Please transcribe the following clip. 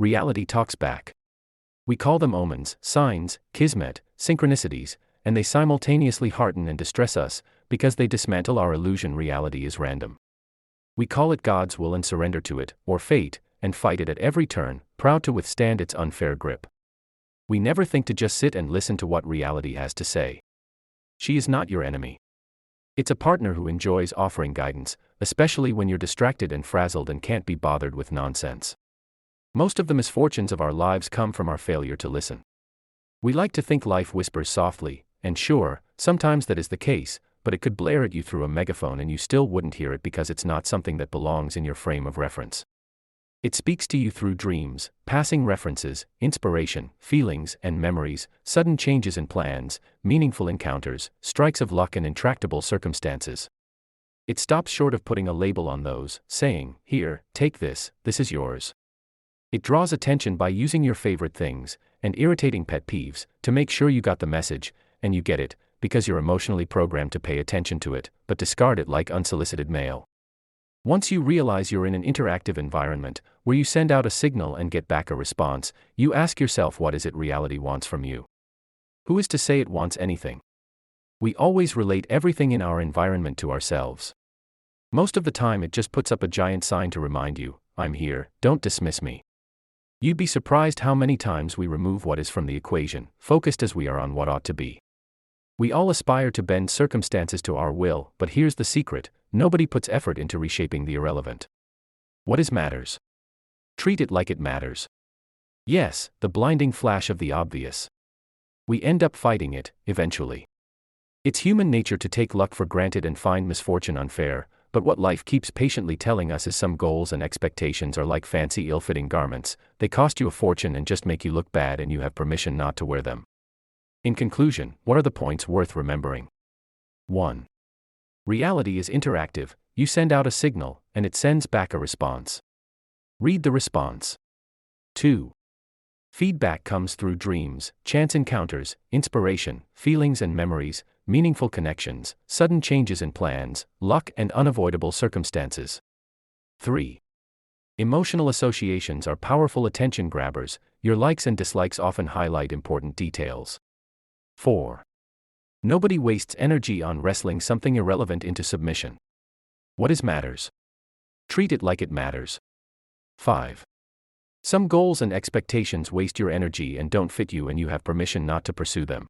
Reality talks back. We call them omens, signs, kismet, synchronicities, and they simultaneously hearten and distress us, because they dismantle our illusion reality is random. We call it God's will and surrender to it, or fate, and fight it at every turn, proud to withstand its unfair grip. We never think to just sit and listen to what reality has to say. She is not your enemy. It's a partner who enjoys offering guidance, especially when you're distracted and frazzled and can't be bothered with nonsense. Most of the misfortunes of our lives come from our failure to listen. We like to think life whispers softly, and sure, sometimes that is the case, but it could blare at you through a megaphone and you still wouldn't hear it because it's not something that belongs in your frame of reference. It speaks to you through dreams, passing references, inspiration, feelings and memories, sudden changes in plans, meaningful encounters, strikes of luck and intractable circumstances. It stops short of putting a label on those, saying, "Here, take this, this is yours." It draws attention by using your favorite things, and irritating pet peeves, to make sure you got the message, and you get it, because you're emotionally programmed to pay attention to it, but discard it like unsolicited mail. Once you realize you're in an interactive environment, where you send out a signal and get back a response, you ask yourself, what is it reality wants from you? Who is to say it wants anything? We always relate everything in our environment to ourselves. Most of the time it just puts up a giant sign to remind you, "I'm here, don't dismiss me." You'd be surprised how many times we remove what is from the equation, focused as we are on what ought to be. We all aspire to bend circumstances to our will, but here's the secret: nobody puts effort into reshaping the irrelevant. What is matters? Treat it like it matters. Yes, the blinding flash of the obvious. We end up fighting it, eventually. It's human nature to take luck for granted and find misfortune unfair, but what life keeps patiently telling us is some goals and expectations are like fancy ill-fitting garments. They cost you a fortune and just make you look bad, and you have permission not to wear them. In conclusion, what are the points worth remembering? 1. Reality is interactive. You send out a signal, and it sends back a response. Read the response. 2. Feedback comes through dreams, chance encounters, inspiration, feelings and memories, meaningful connections, sudden changes in plans, luck and unavoidable circumstances. 3. Emotional associations are powerful attention grabbers. Your likes and dislikes often highlight important details. 4. Nobody wastes energy on wrestling something irrelevant into submission. What is matters? Treat it like it matters. 5. Some goals and expectations waste your energy and don't fit you, and you have permission not to pursue them.